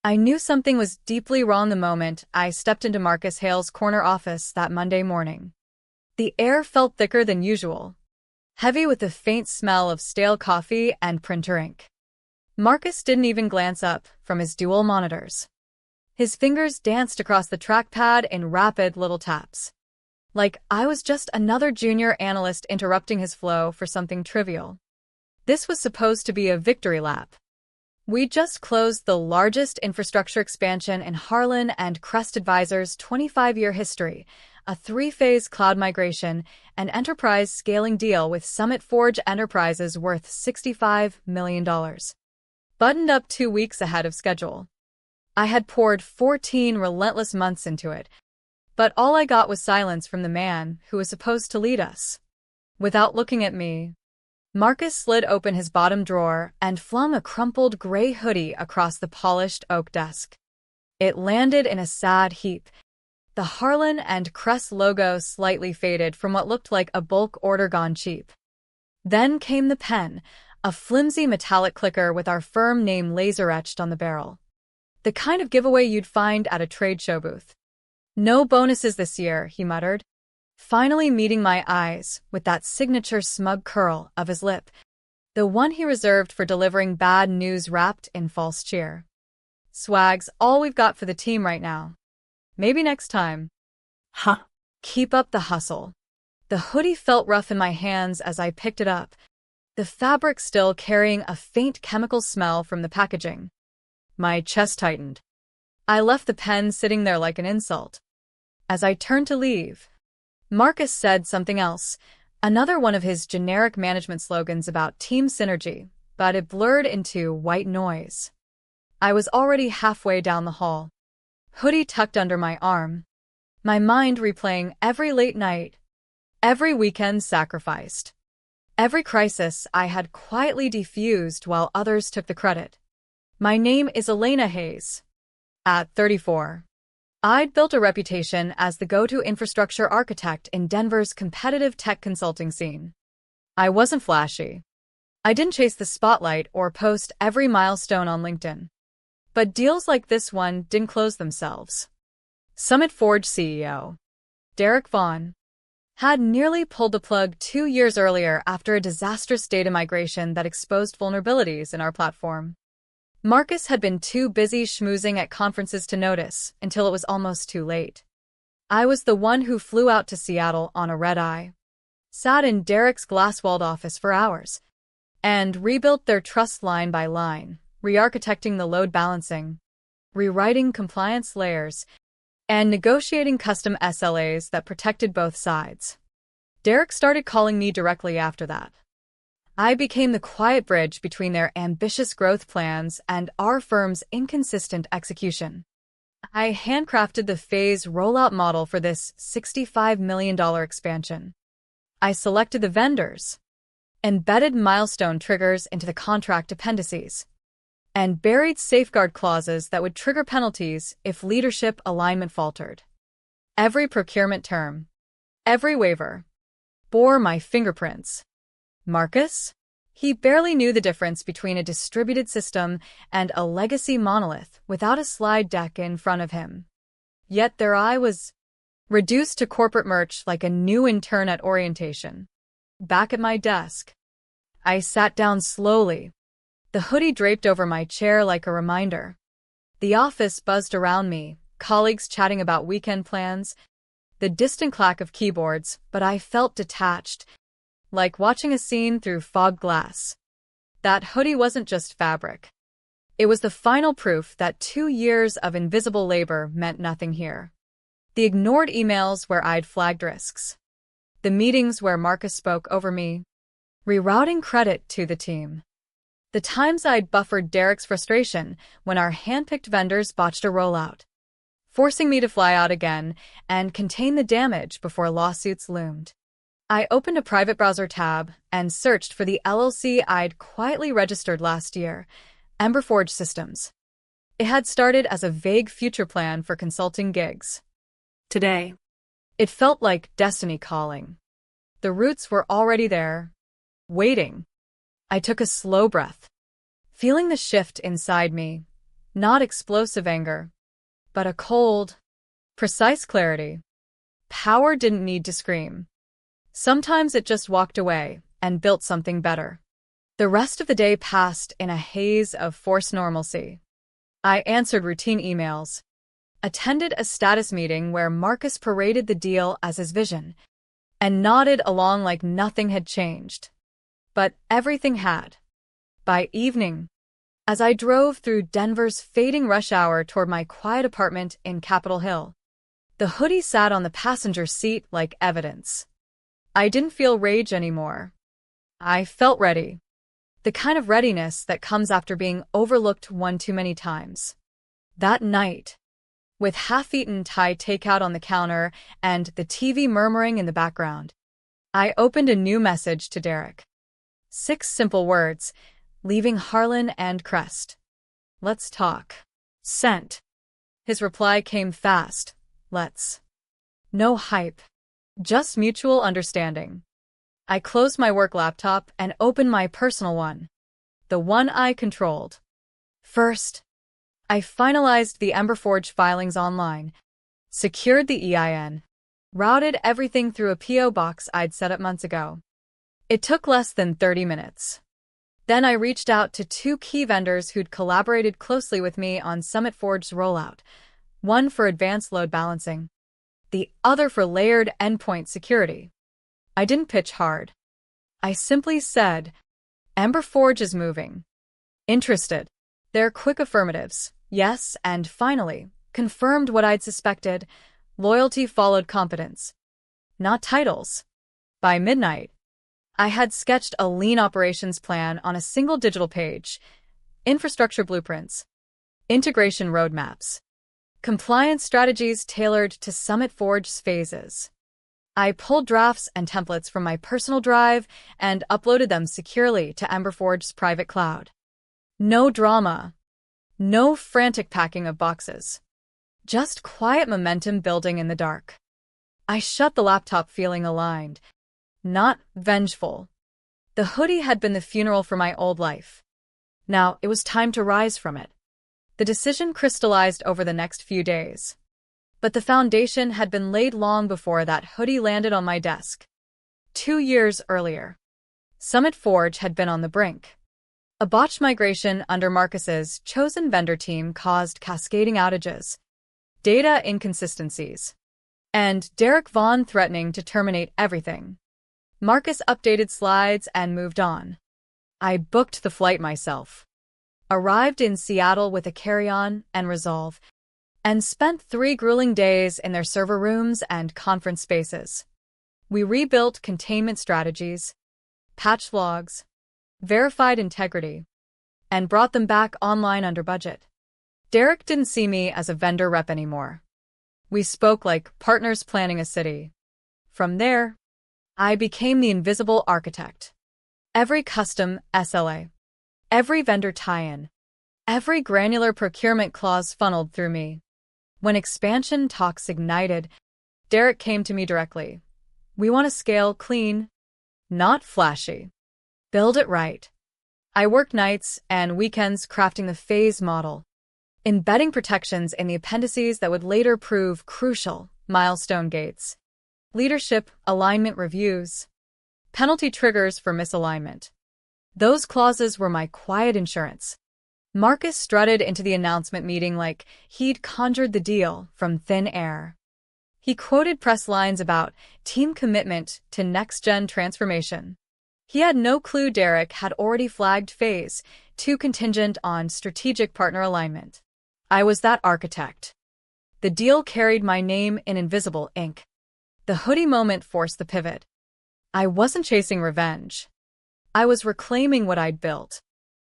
I knew something was deeply wrong the moment I stepped into Marcus Hale's corner office that Monday morning. The air felt thicker than usual, heavy with the faint smell of stale coffee and printer ink. Marcus didn't even glance up from his dual monitors. His fingers danced across the trackpad in rapid little taps, like I was just another junior analyst interrupting his flow for something trivial. This was supposed to be a victory lap. We just closed the largest infrastructure expansion in Harlan and Crest Advisors' 25-year history, a three-phase cloud migration and enterprise scaling deal with Summit Forge Enterprises worth $65 million. Buttoned up 2 weeks ahead of schedule. I had poured 14 relentless months into it, but all I got was silence from the man who was supposed to lead us. Without looking at me, Marcus slid open his bottom drawer and flung a crumpled gray hoodie across the polished oak desk. It landed in a sad heap, the Harlan and Crest logo slightly faded from what looked like a bulk order gone cheap. Then came the pen, a flimsy metallic clicker with our firm name laser-etched on the barrel. The kind of giveaway you'd find at a trade show booth. "No bonuses this year," he muttered, finally meeting my eyes with that signature smug curl of his lip, the one he reserved for delivering bad news wrapped in false cheer. "Swag's all we've got for the team right now. Maybe next time." Huh. Keep up the hustle. The hoodie felt rough in my hands as I picked it up, the fabric still carrying a faint chemical smell from the packaging. My chest tightened. I left the pen sitting there like an insult. As I turned to leave, Marcus said something else, another one of his generic management slogans about team synergy, but it blurred into white noise. I was already halfway down the hall, hoodie tucked under my arm, my mind replaying every late night, every weekend sacrificed, every crisis I had quietly defused while others took the credit. My name is Elena Hayes. At 34, I'd built a reputation as the go-to infrastructure architect in Denver's competitive tech consulting scene. I wasn't flashy. I didn't chase the spotlight or post every milestone on LinkedIn. But deals like this one didn't close themselves. Summit Forge CEO Derek Vaughn had nearly pulled the plug 2 years earlier after a disastrous data migration that exposed vulnerabilities in our platform. Marcus had been too busy schmoozing at conferences to notice until it was almost too late. I was the one who flew out to Seattle on a red-eye, sat in Derek's glass-walled office for hours, and rebuilt their trust line by line, re-architecting the load balancing, rewriting compliance layers, and negotiating custom SLAs that protected both sides. Derek started calling me directly after that. I became the quiet bridge between their ambitious growth plans and our firm's inconsistent execution. I handcrafted the phase rollout model for this $65 million expansion. I selected the vendors, embedded milestone triggers into the contract appendices, and buried safeguard clauses that would trigger penalties if leadership alignment faltered. Every procurement term, every waiver, bore my fingerprints. Marcus? He barely knew the difference between a distributed system and a legacy monolith without a slide deck in front of him. Yet there I was, reduced to corporate merch like a new intern at orientation. Back at my desk, I sat down slowly, the hoodie draped over my chair like a reminder. The office buzzed around me, colleagues chatting about weekend plans, the distant clack of keyboards, but I felt detached, like watching a scene through fog glass. That hoodie wasn't just fabric. It was the final proof that 2 years of invisible labor meant nothing here. The ignored emails where I'd flagged risks. The meetings where Marcus spoke over me, rerouting credit to the team. The times I'd buffered Derek's frustration when our handpicked vendors botched a rollout, forcing me to fly out again and contain the damage before lawsuits loomed. I opened a private browser tab and searched for the LLC I'd quietly registered last year, Emberforge Systems. It had started as a vague future plan for consulting gigs. Today, it felt like destiny calling. The roots were already there, waiting. I took a slow breath, feeling the shift inside me, Not explosive anger, but a cold, precise clarity. Power didn't need to scream. Sometimes it just walked away and built something better. The rest of the day passed in a haze of forced normalcy. I answered routine emails, attended a status meeting where Marcus paraded the deal as his vision, and nodded along like nothing had changed. But everything had. By evening, as I drove through Denver's fading rush hour toward my quiet apartment in Capitol Hill, the hoodie sat on the passenger seat like evidence. I didn't feel rage anymore. I felt ready. The kind of readiness that comes after being overlooked one too many times. That night, with half-eaten Thai takeout on the counter and the TV murmuring in the background, I opened a new message to Derek. 6 simple words, leaving Harlan and Crest. Let's talk. Sent. His reply came fast. Let's. No hype. Just mutual understanding. I closed my work laptop and opened my personal one. The one I controlled. First, I finalized the Emberforge filings online, secured the EIN, routed everything through a P.O. box I'd set up months ago. It took less than 30 minutes. Then I reached out to 2 key vendors who'd collaborated closely with me on Summit Forge's rollout, one for advanced load balancing, the other for layered endpoint security. I didn't pitch hard. I simply said, Emberforge is moving. Interested. Their quick affirmatives, yes, and finally, confirmed what I'd suspected. Loyalty followed competence. Not titles. By midnight, I had sketched a lean operations plan on a single digital page, infrastructure blueprints, integration roadmaps, compliance strategies tailored to Summit Forge's phases. I pulled drafts and templates from my personal drive and uploaded them securely to Emberforge's private cloud. No drama. No frantic packing of boxes. Just quiet momentum building in the dark. I shut the laptop feeling aligned, not vengeful. The hoodie had been the funeral for my old life. Now it was time to rise from it. The decision crystallized over the next few days. But the foundation had been laid long before that hoodie landed on my desk. 2 years earlier, Summit Forge had been on the brink. A botched migration under Marcus's chosen vendor team caused cascading outages, data inconsistencies, and Derek Vaughn threatening to terminate everything. Marcus updated slides and moved on. I booked the flight myself, arrived in Seattle with a carry-on and resolve, and spent 3 grueling days in their server rooms and conference spaces. We rebuilt containment strategies, patched logs, verified integrity, and brought them back online under budget. Derek didn't see me as a vendor rep anymore. We spoke like partners planning a city. From there, I became the invisible architect. Every custom SLA, every vendor tie-in, every granular procurement clause funneled through me. When expansion talks ignited, Derek came to me directly. We want to scale clean, not flashy. Build it right. I worked nights and weekends crafting the phase model, embedding protections in the appendices that would later prove crucial, milestone gates, leadership alignment reviews, penalty triggers for misalignment. Those clauses were my quiet insurance. Marcus strutted into the announcement meeting like he'd conjured the deal from thin air. He quoted press lines about team commitment to next-gen transformation. He had no clue Derek had already flagged phase 2 contingent on strategic partner alignment. I was that architect. The deal carried my name in invisible ink. The hoodie moment forced the pivot. I wasn't chasing revenge. I was reclaiming what I'd built.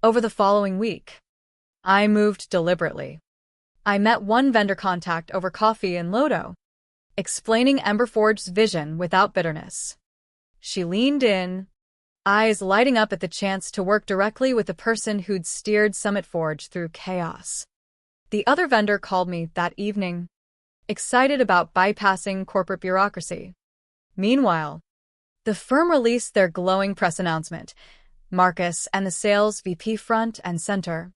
Over the following week, I moved deliberately. I met one vendor contact over coffee in Lodo, explaining Emberforge's vision without bitterness. She leaned in, eyes lighting up at the chance to work directly with the person who'd steered Summit Forge through chaos. The other vendor called me that evening, excited about bypassing corporate bureaucracy. Meanwhile, the firm released their glowing press announcement, Marcus and the sales VP front and center.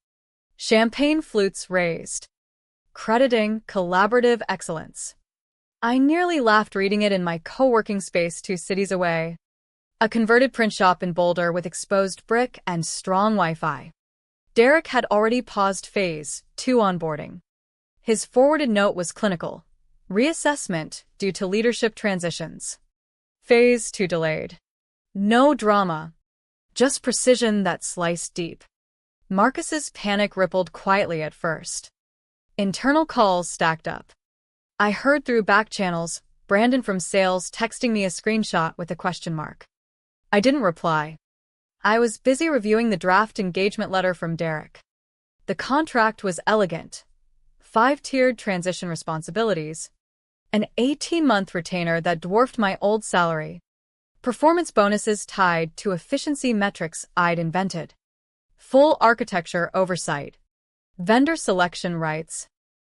Champagne flutes raised, crediting collaborative excellence. I nearly laughed reading it in my co-working space 2 cities away. A converted print shop in Boulder with exposed brick and strong Wi-Fi. Derek had already paused Phase 2 onboarding. His forwarded note was clinical. Reassessment due to leadership transitions. Phase 2 delayed. No drama. Just precision that sliced deep. Marcus's panic rippled quietly at first. Internal calls stacked up. I heard through back channels, Brandon from sales texting me a screenshot with a question mark. I didn't reply. I was busy reviewing the draft engagement letter from Derek. The contract was elegant. 5-tiered transition responsibilities. An 18-month retainer that dwarfed my old salary. Performance bonuses tied to efficiency metrics I'd invented. Full architecture oversight. Vendor selection rights.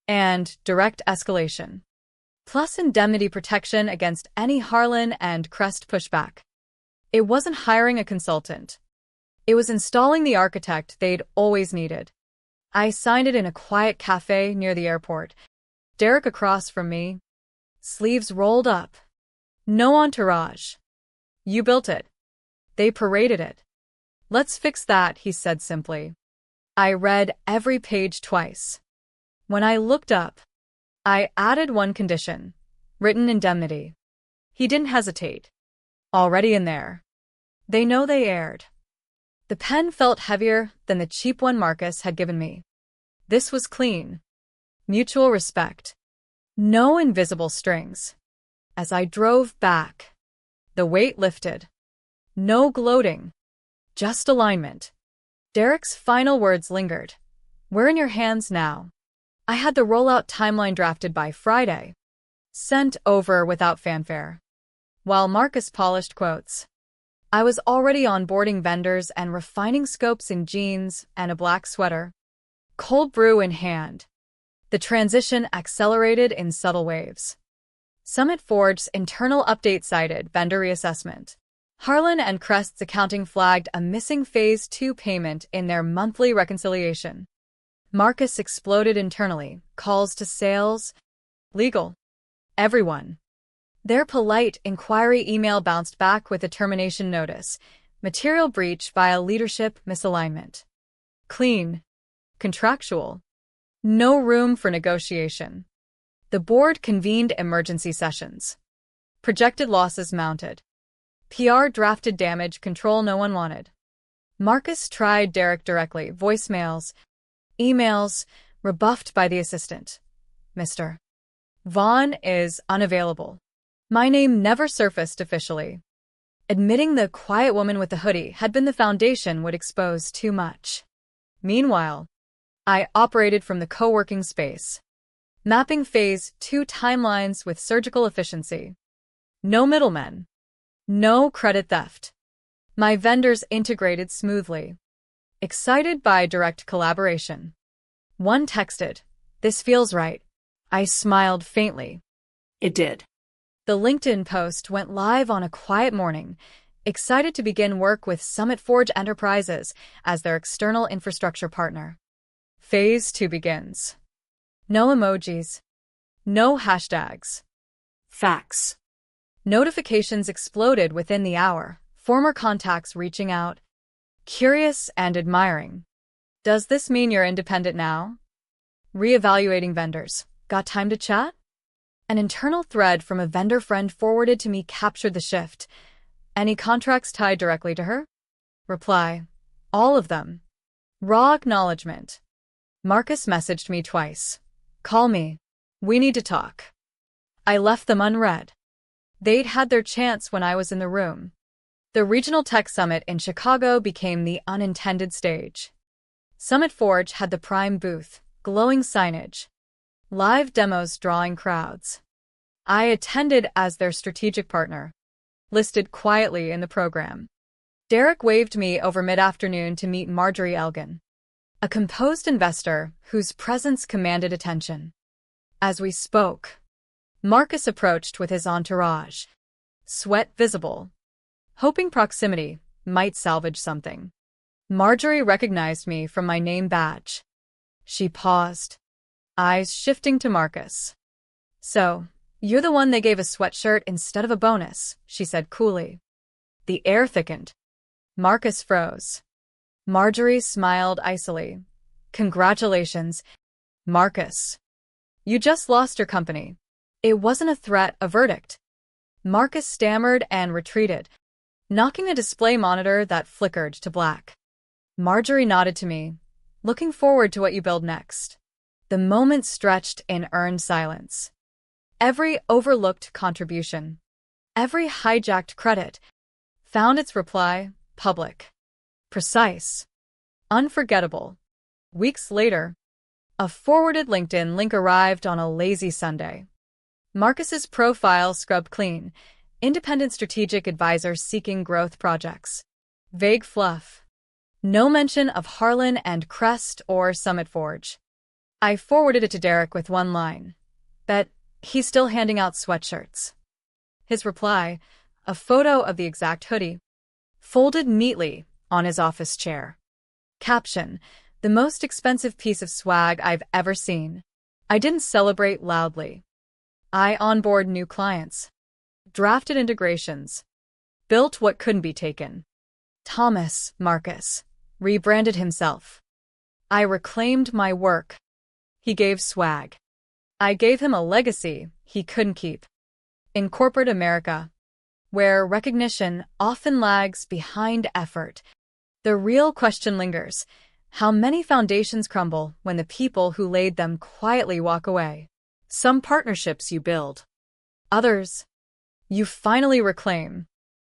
And direct escalation. Plus indemnity protection against any Harlan and Crest pushback. It wasn't hiring a consultant. It was installing the architect they'd always needed. I signed it in a quiet cafe near the airport. Derek across from me. Sleeves rolled up. No entourage. You built it. They paraded it. Let's fix that, he said simply. I read every page twice. When I looked up, I added one condition. Written indemnity. He didn't hesitate. Already in there. They know they erred. The pen felt heavier than the cheap one Marcus had given me. This was clean. Mutual respect. No invisible strings. As I drove back, the weight lifted. No gloating. Just alignment. Derek's final words lingered. We're in your hands now. I had the rollout timeline drafted by Friday. Sent over without fanfare. While Marcus polished quotes. I was already onboarding vendors and refining scopes in jeans and a black sweater. Cold brew in hand. The transition accelerated in subtle waves. Summit Forge's internal update cited vendor reassessment. Harlan and Crest's accounting flagged a missing Phase 2 payment in their monthly reconciliation. Marcus exploded internally, calls to sales, legal, everyone. Their polite inquiry email bounced back with a termination notice, material breach via leadership misalignment. Clean. Contractual. No room for negotiation. The board convened emergency sessions. Projected losses mounted. PR drafted damage control no one wanted. Marcus tried Derek directly, voicemails, emails, rebuffed by the assistant. Mr. Vaughn is unavailable. My name never surfaced officially. Admitting the quiet woman with the hoodie had been the foundation would expose too much. Meanwhile, I operated from the co-working space, mapping Phase 2 timelines with surgical efficiency. No middlemen. No credit theft. My vendors integrated smoothly. Excited by direct collaboration. One texted, "This feels right." I smiled faintly. It did. The LinkedIn post went live on a quiet morning, excited to begin work with Summit Forge Enterprises as their external infrastructure partner. Phase 2 begins. No emojis. No hashtags. Facts. Notifications exploded within the hour, former contacts reaching out, curious and admiring. Does this mean you're independent now? Reevaluating vendors. Got time to chat? An internal thread from a vendor friend forwarded to me captured the shift. Any contracts tied directly to her? Reply. All of them. Raw acknowledgement. Marcus messaged me twice. Call me. We need to talk. I left them unread. They'd had their chance when I was in the room. The Regional Tech Summit in Chicago became the unintended stage. Summit Forge had the prime booth, glowing signage. Live demos drawing crowds. I attended as their strategic partner, listed quietly in the program. Derek waved me over mid-afternoon to meet Marjorie Elgin, a composed investor whose presence commanded attention. As we spoke, Marcus approached with his entourage, sweat visible, hoping proximity might salvage something. Marjorie recognized me from my name badge. She paused, eyes shifting to Marcus. So, you're the one they gave a sweatshirt instead of a bonus, she said coolly. The air thickened. Marcus froze. Marjorie smiled icily. Congratulations, Marcus. You just lost your company. It wasn't a threat, a verdict. Marcus stammered and retreated, knocking a display monitor that flickered to black. Marjorie nodded to me, looking forward to what you build next. The moment stretched in earned silence. Every overlooked contribution, every hijacked credit, found its reply public, precise, unforgettable. Weeks later, a forwarded LinkedIn link arrived on a lazy Sunday. Marcus's profile scrubbed clean, independent strategic advisor seeking growth projects. Vague fluff. No mention of Harlan and Crest or Summit Forge. I forwarded it to Derek with one line. Bet he's still handing out sweatshirts. His reply, a photo of the exact hoodie, folded neatly on his office chair. Caption, the most expensive piece of swag I've ever seen. I didn't celebrate loudly. I onboard new clients, drafted integrations, built what couldn't be taken. Thomas Marcus rebranded himself. I reclaimed my work. He gave swag. I gave him a legacy he couldn't keep. In corporate America, where recognition often lags behind effort, the real question lingers: how many foundations crumble when the people who laid them quietly walk away? Some partnerships you build. Others, you finally reclaim.